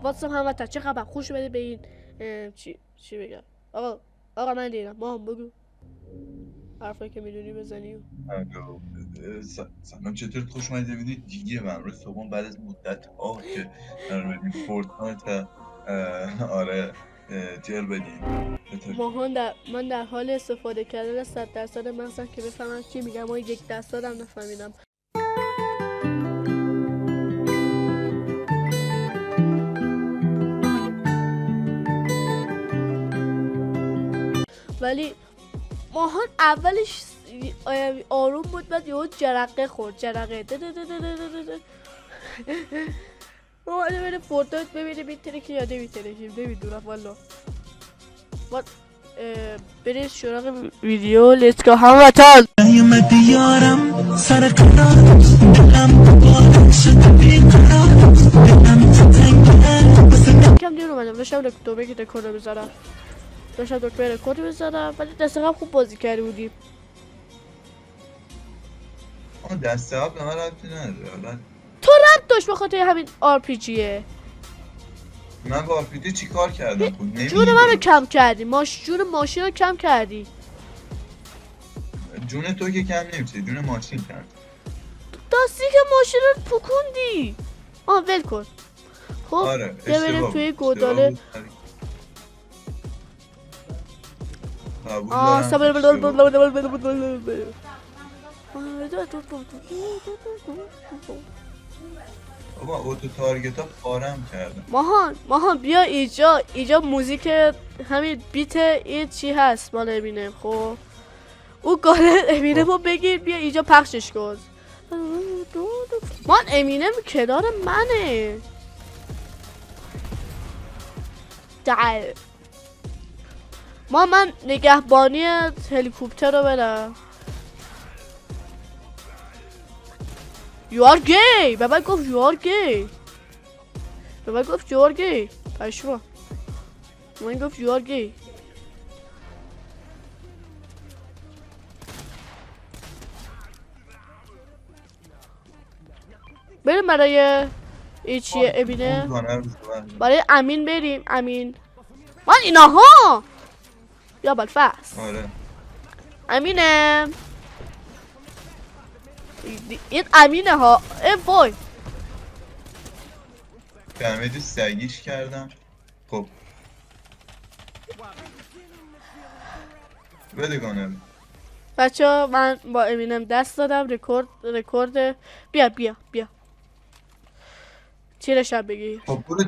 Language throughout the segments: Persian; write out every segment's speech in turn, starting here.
واتساپ هموطن چه خبر؟ خوش بده به این چی بگم؟ آقا من دیدم ما هم بگو حرفایی که میدونی بزنی. سلام، چطورت؟ خوش اومدید ببینید دیگه امروز صبح بعد از مدت که قرار بدیم فورتنایت. آره، جر بدیم. من در حال استفاده کردن از 100% مغزم که بفهمم چی میگم و 1% هم نفهمیدم. ولی ماهان اولش آروم بود، بعد یهو جرقه خورد. جرقه اومده بره فورتنایت ببینه میترکه یا نمیترکه، نمیدونم والا. برید سراغ ویدیو. لیتس گو هموطن. کم دیر اومدم داشتم رکورد بزنم. ولی دست قبل خوب بازی کرده بودیم. دست قبل به من ربطی نداره. تو ربط داشت به خاطر همین آرپیجیه. من با آرپیجی چی کار کردم؟ جون من رو کم کردی. جون ماشین رو کم کردی. جون تو که کم نمیشه، جون ماشین کرد. دستی که ماشین رو پکوندی. ول کن. خب آره بریم توی گوداله. بابا اوتو تارگت ها پارم کردم. ماهان بیا اینجا موزیک همین بیت این چی هست مال امینم. خب او گاله امینم رو بگیر بیا اینجا پخشش کن. من امینم کنار منه. من نگهبانی هلیکوپتر رو بدم. You are gay. به من گفت you are gay. پشما من گفت you are gay. بریم برای این چیه امینه. برای امین بریم. امین من ایناها یا بالفاس. آره امینه این امینه ها. وای دمیج سگیش کردم. خب بده گانه بچه ها من با امینم دست دادم. رکورد بیا چیرش هم بگی. خب برو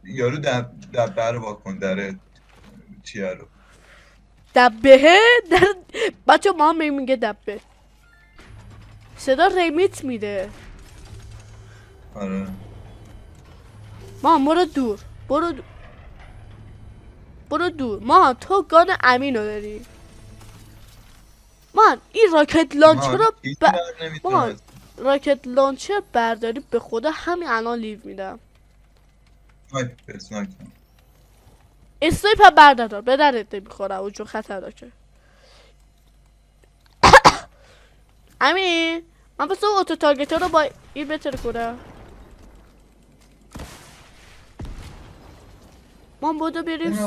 یارو دبه رو واکن. داره چیه رو دبه در بچه ما هم میگه دبه. صدا ریمیت میده. آره ما برو دور. ما تو گان امین رو داری. من این راکت لانچر رو راکت لانچر برداری به خدا همین الان لیو میدم. اسنایپر بردار به درت نمیخوره و چون خطرناکه. امین من بس اوتو تارگت رو با این بهتر کنم. ما بودو بریم.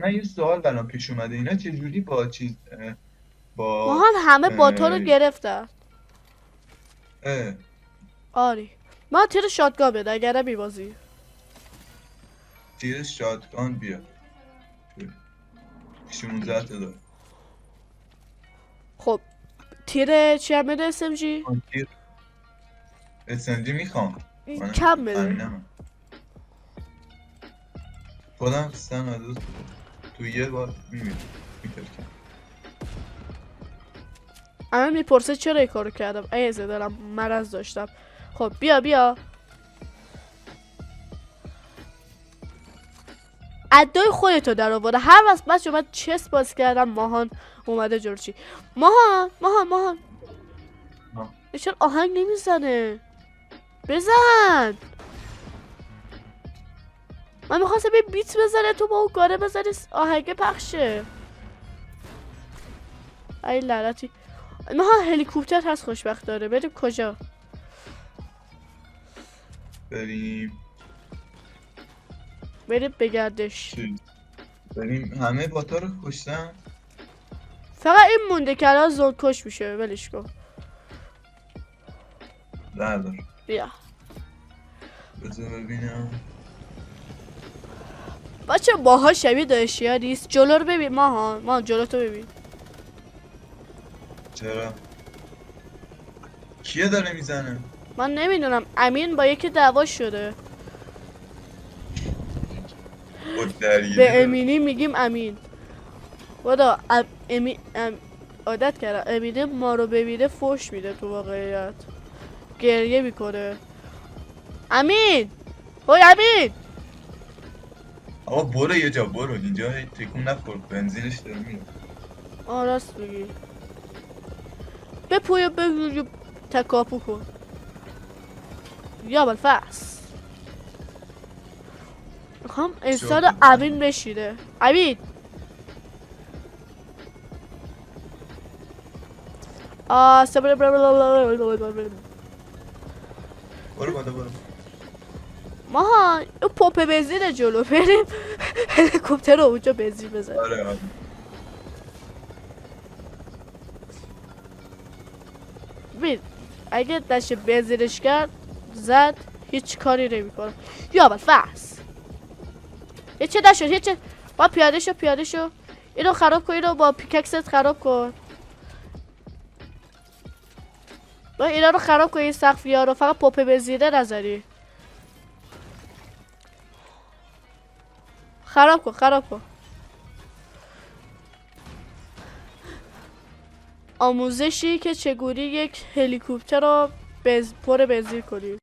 من یه سوال برام پیش اومده. اینا چجوری با چیز ما همه باتا رو گرفتن. آری ما تیر شاتگان بده اگر میبازی. تیر شاتگان بیا 16 تا دار. خب تیر چی هم بده SMG؟ SMG میخوام. کم بده. خودم سن تو یه بار میترکم. اما میپرسه چرا این کارو کردم. ایزه دارم مرض داشتم. خب بیا ادای خودتو در آورده. هر وقت بچه من چست باز کردم ماهان اومده جلو. چی ماهان چرا آهنگ نمیزنه؟ بزن. من میخواستم یه بیت بزنه تو با اون گاره بزنی آهنگ پخشه. ای لعنتی. ماها هلیکوپتر هست خوشبخت داره. بریم کجا؟ بریم بریم به گردش. چی؟ بریم همه باتا رو کشتم. فقط این مونده که الان زود کش میشه. ولش کن. بردار. بیا بذار ببینم. بچه ماها شبیه داشتی ها نیست. جلو رو ببین ماها جلو تو ببین. چرا؟ کیه داره میزنه؟ من نمیدونم. امین با یکی دعوا شده. با درگیری به داره. امینی میگیم امین. خدا عادت کردم. امینه ما رو ببینه فوش میده تو واقعیت. گریه میکنه. امین وای امین. آقا برو یه جا برو اینجا هی تکون نخور بنزینش داره میره. راست میگی. بپوی بگو تکاپو کن. یا بالفحص میخوام انسان امین بشینه. امین برو بالا برو. ماها اون پمپ بنزین جلو بریم. هلیکوپتر رو اونجا بنزین بزن. آره ببین اگه داشته بنزینش کرد زد هیچ کاری نمیکنه. یا بالفحص هیچ نشد هیچ. با پیاده شو اینو خراب کن. اینو با پیککست خراب کن. با اینا رو خراب کن. این سقفی ها رو فقط پمپ بنزینه نذاری. خراب کن. آموزشی که چگونه یک هلیکوپتر رو پر بنزین کنی.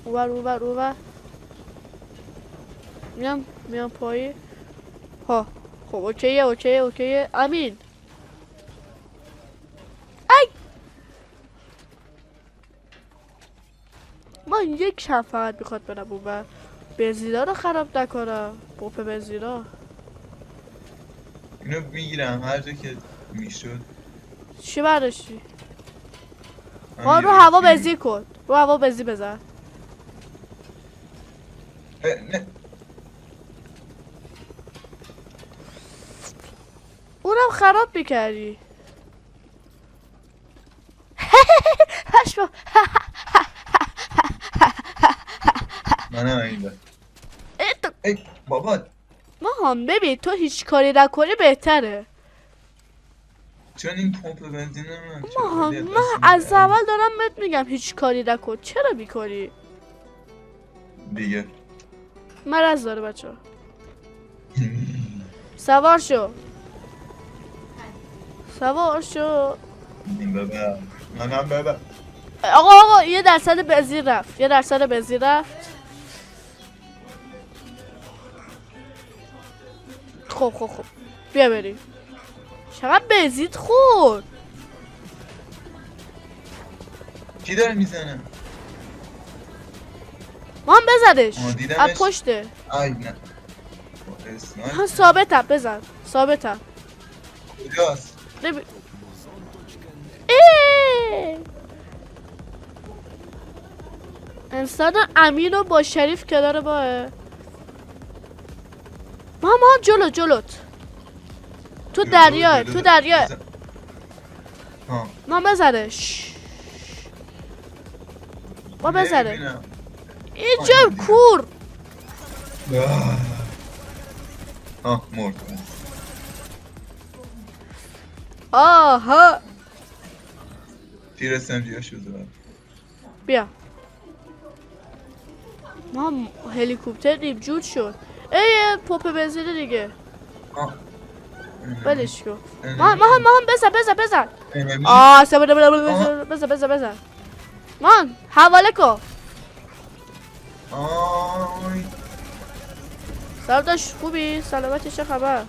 اوور میام پایی. ها خب اوکیه امین. ای من یک کم فقط میخواد برم اوور. بنزینا رو خراب نکنم. پمپ بنزینا اینو میگیرم هر جا که میشد. چی برداشتی؟ رو هوا بنزین کن. رو هوا بنزین بزن. نه اونم خراب میکردی. منم اینجا. ای بابا ما هم ببین تو هیچ کاری نکنی بهتره. چون این پمپ بنزین من از اول دارم بهت میگم هیچ کاری نکن. چرا میکنی؟ دیگه مرض داره بچه. سوار شو. منم ببر. آقا یه درصد بنزین رفت. خب بیا بریم. چقدر بنزین خورد. کی داره میزنه؟ ما هم بزنش از پشته. ای نه ثابتم بزن. کجاست؟ انسان امین رو با شریف کنار باه. ما جلوت تو دریا ما بزنش. اینجا کور. مرد. آها تیر اسمجی شده. بیا. ما هلیکوپتر نیم جود شد. ای پمپ بنزینی دیگه آه. ولش کن. انمی. ماهان بزن انمی. بزن مان حواله کن. آی. سرداش خوبی؟ سلامتی چه خبر؟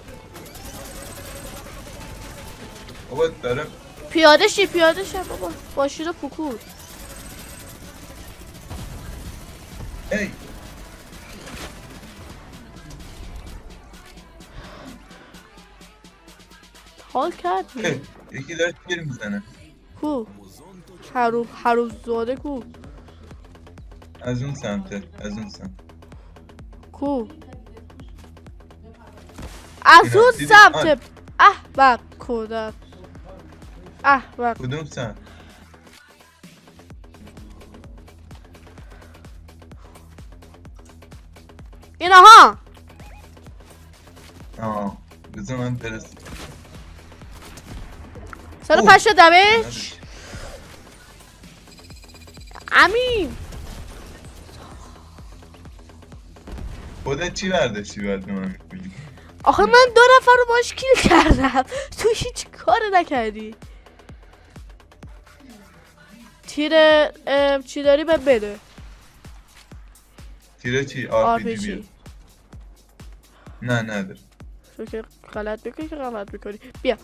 بابا دارم پیاده شی بابا با شیر پوکور. ای حال کردی؟ یکی داره تیر میزنه کو؟ حروف زاده کو؟ از اون سمت کو؟ از اون دیدی؟ سمت احمق کودک احمق. کدوم سمت؟ اینها بذار من برسیم 180 دمج. امین خودت چی برداشتی بعد به من میگی؟ آخه من 2 نفر رو باش کیل کردم تو هیچ کار نکردی. تیر چی داری من بده. تیره چی؟ RPG. بیاد نه نداره تو که غلط میکنی بیا.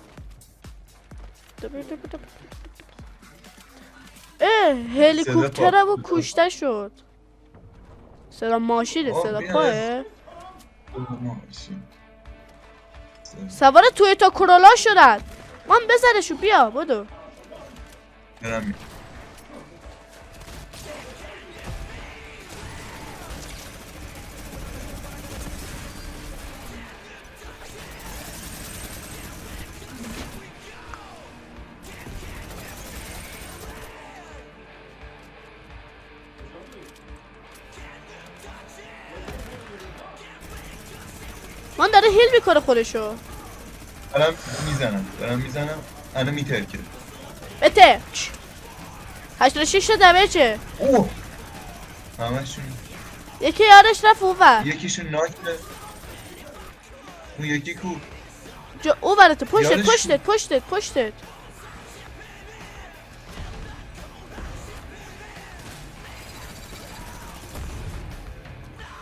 هلیکوپترمو کشته شد. صدا ماشینه صدا پاه. سوار تویوتا کرولا شدن. من بزنشو بیا بدو. برم من داره هیل میکنه خودشو. دارم میزنم الان میترکه بته 86 دمجه. اوه همشون یکی یارش رفت اونور. یکیشون ناکه اون یکی کو اون برات پشتت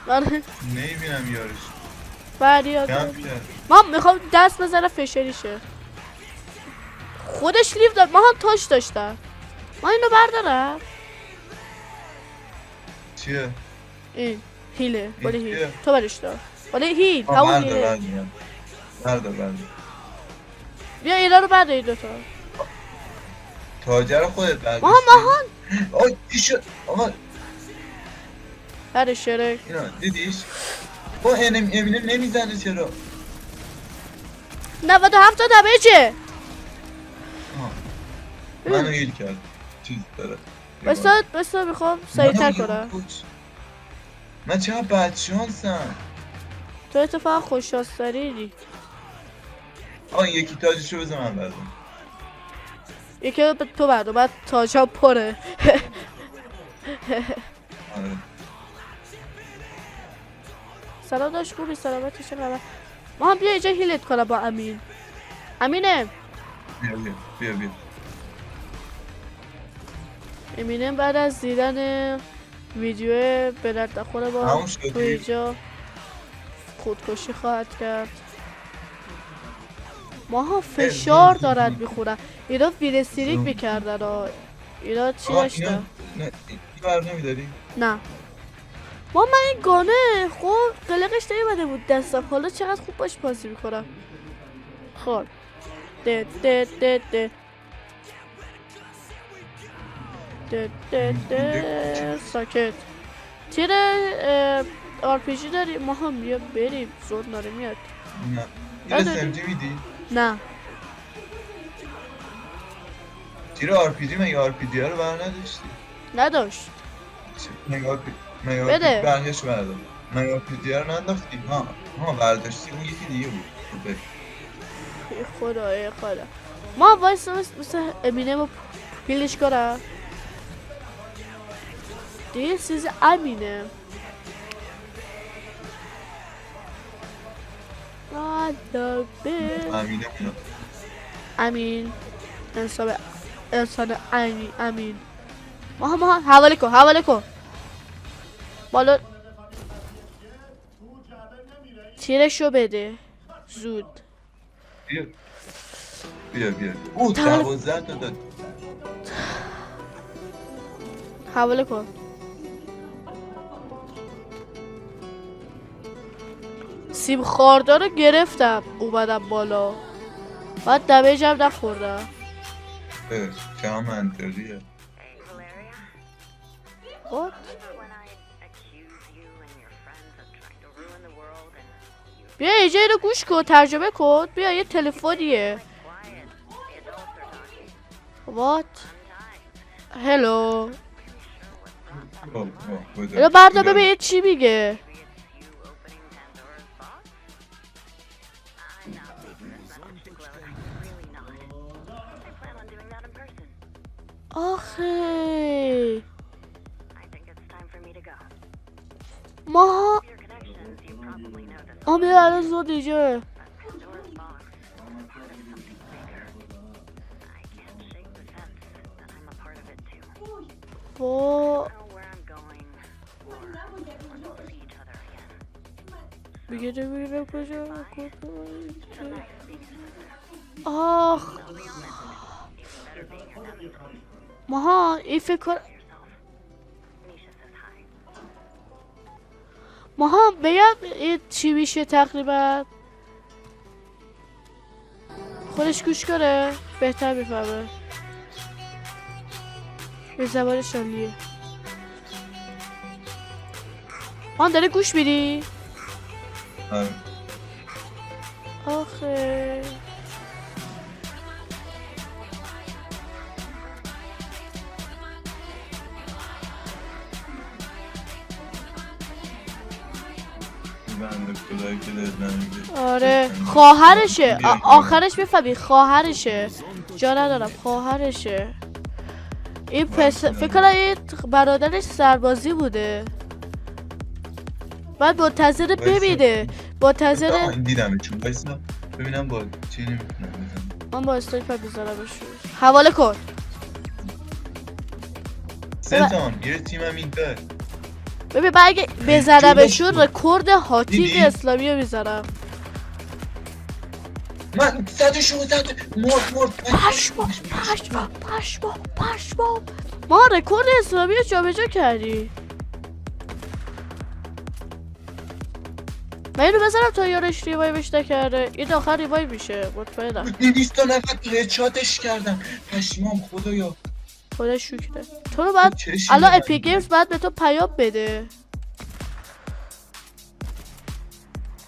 من نمیبینم یارش فریاد من میخوام دست بزنم فشریشه. خودش لیف داد. من هم تاش داشتم. من اینو بردارم. چیه؟ این هیله ولی هیل چیه؟ تو برش دار ولی هیل همون هیله. بردار بیا اینا رو برداری دوتا. تاجر خودت برداشتی؟ ماهان آی چی شد؟ آقا برش شرک اینا دیدیش؟ با امینه نمیزنه چرا؟ 97 دمجه. منو هیل کرد چیز داره بسا میخوام سریعتر کنم. من چرا بدشانسم؟ تو اتفاق خوششانس‌تری. یکی تاجشو بزن من بردم. یکی تو بردم بعد تاجم پره. آره سلام داشت خوبی سلامتی چه خبر؟ ما هم بیا اینجا هیلت کنم با امینه. بیا امینه بعد از دیدن ویدیو به درد نخوره با تو اینجا خودکشی خواهد کرد. ماها فشار دارن میخورن. اینا ویرستریک میکردن. اینا چی داشتن؟ نه بر نمیداری؟ نه من این گانه خب قلقش نیومده بود دستم. حالا چقدر خوب باش بازی میکنم. خب ساکت. تیر RPG داری؟ ما هم بیا بریم زود ناره میاد. نه تیر SMG میدی؟ نه تیر RPG مگه RPG رو بر نداشتی؟ نداشت. مگه بده برگش بردار. مگه RPG رو ننداختی؟ ها برداشتی اون یکی دیگه بود. خدا ما وایسا مثل امینه با پیلش کنم. This is امینه. امینه اونا. امین انسان امین. ماها حواله کن بالا تیرشو بده زود. بیا 12 تا داد. حواله کن. سیب خاردار رو گرفتم اومدم بالا بعد دمیجم نخوردم. چه منطقیه. بیا اینجا اینو گوش کن ترجمه کن. بیا یه تلفنیه. What? Hello. اینو بردا ببین چی میگه. آخه ما میره الان زود اینجا. با میگه نمیرم کجا. آخ ماها این فکر ماها بگم این چی میشه تقریبا. خودش گوش کنه بهتر میفهمه. به زبان شالیه. آن داره گوش میدی؟ آخه آره خواهرشه. آخرش میفهمی خواهرشه. جا ندارم خواهرشه. این فکر کنم این برادرش سربازی بوده بعد منتظر ببینه. منتظر دیدم چون بایستا ببینم با چی نمیتونم بزنم. من با استایپر بزنمش. حواله کن. سلطان یه تیمم این دار. ببین من اگه بزنمشون رکورد هاتیک اسلامی رو میزنم. من 116 مرد. پشمام ما رکورد اسلامی رو جابجا کردی. من اینو بزنم تا یارش ریوایوش نکرده. این آخر ریوایو میشه مطمئنم. 200 نفر هدشاتش کردم. پشمام خدایا. خدا شکره. تو رو بعد الان اپیک گیمز بعد به تو پیام بده.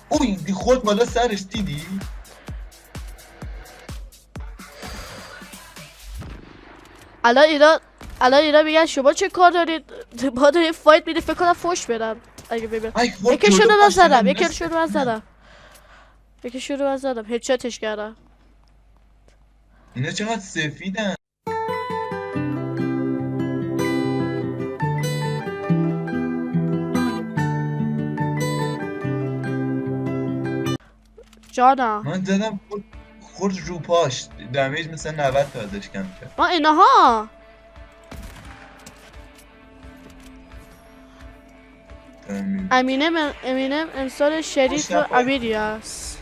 اوی خورد بالا سرش دیدی؟ الان اینا میگن شما چه کار دارید؟ ما داریم فایت میده. فکر کنم فوش بدم اگه ببینم. یکیشونو من زدم هدشاتش کردم. اینا چقدر سفیدن. جانا من زدم خورد رو پاش دمیج مثلا 90 تا ازش کم کرد. ما اینها امینه انسان شریف و امیری است.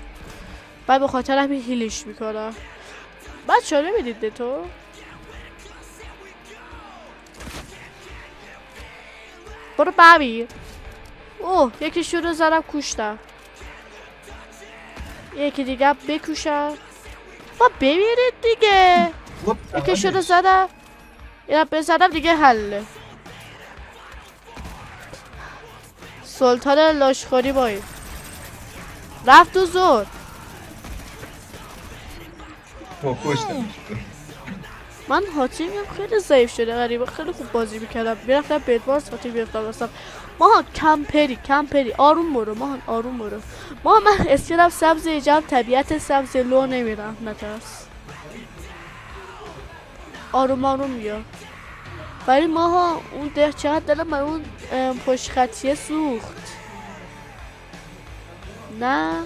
بعد به خاطر همین هیلش میکنه. بچه ها نمیدید تو؟ برو ببین. اوه یکیشون رو زدم کشتم. یکی دیگه بکشم. با ببینید دیگه. یکیشون رو زدم. اینا بزدم دیگه حله. سلطان لاشخوری باید رفت تو زور. من هاتیم خیلی ضعیف شده غریبه. خیلی خوب بازی میکردم. میرفتم بیدبارس هاتیم میرفتم رستم. ماهان کمپری آروم برو. ماهان آروم برو. من اسکلم سبز ایجام طبیعت سبز لو نمیرم. نترس آروم بیا. ولی ماها اون ده چقدر دلم اون پشت خطیه سوخت. نه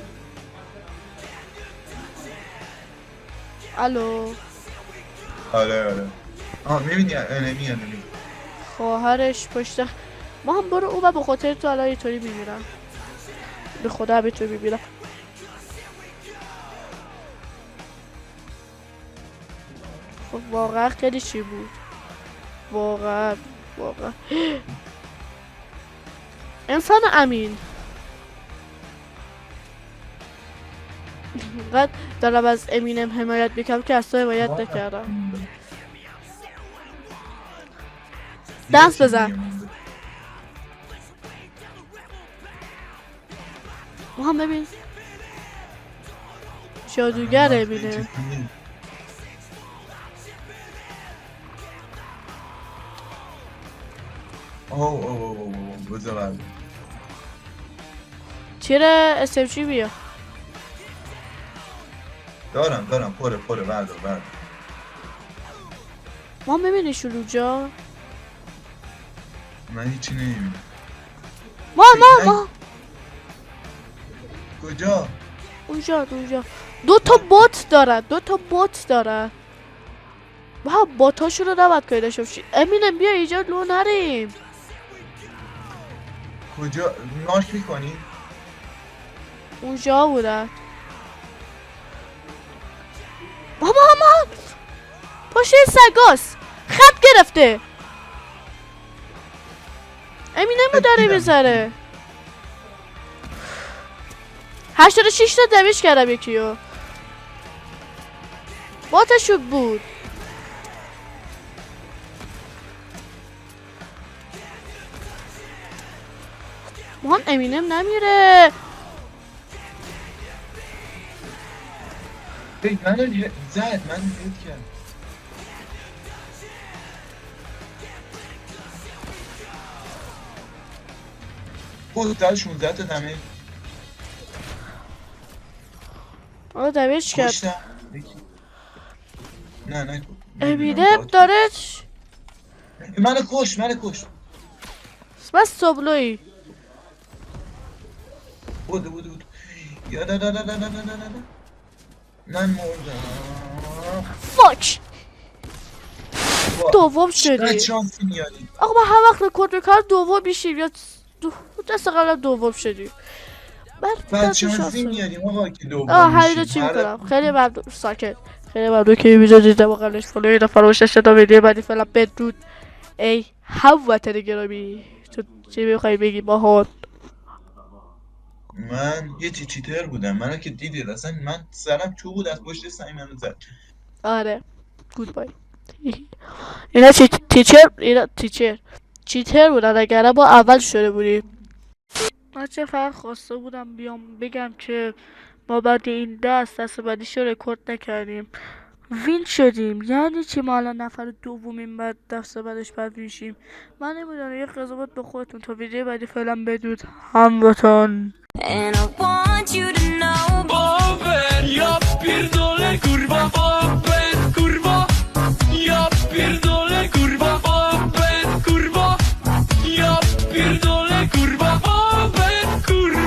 الو آره میبینی انمی خواهرش پشت ما هم برو او و به خاطر تو الان اینطوری میمیرم به خدا هم اینطوری میمیرم خب واقعا خیلی چی بود واقعا انسان امین اینقدر دارم از امینم حمایت میکنم که از تو حمایت نکردم دست بزن ما هم ببین جادوگر امینه اوه بذار چیره SMG بیا دارم پره بردار ما هم ببینی شلوجا من هیچی نمیبینم ما کجا؟ اونجا دو تا بوت داره با باتاشو رو نباید که داشته باشی امینم بیا اینجا لو نریم کجا؟ مارک میکنی؟ اونجا بودن ماما پشت سگاس خط گرفته امینمو داره میذاره 86 تا دمیج کردم یکیو باتشو بود ماهان امینم نمیره من زد من هیت کرد خود دل 16 تا دمه آه دمیج کرد کشتم نه امینم داره منو کش بس تابلوی بود یا نه من مردم فاک دوم شدی شانسی میاری آقا من هر وقت رکورد میکنم دوم میشیم یا دست قبلا دوم شدیم بعد شانسی میاریم آقا که دوم همینو چی میکنم خیلی ممنون ساکت خیلی ممنون که این ویدیو دیدم و قبلش فالو اینا فراموش نشد ویدیو بعدی فعلا بدرود ای هموطن گرامی تو چی میخوایی بگی باهات من یه چیتر بودم منو که دیدید اصلا من سرم چوب بود از پشت سعی منو زد آره گود بای اینا تیچر چیتر بودن اگر با اول شده بودیم بچه فقط خواسته بودم بیام بگم که ما بعد این دست بعدیش رو رکورد نکردیم وین شدیم یعنی چی ما الان نفر دومیم بعد دست بعدش بعد میشیم من نمیدونم یه قضاوت به خودتون تا ویدیو بعدی فعلا بدود هموطن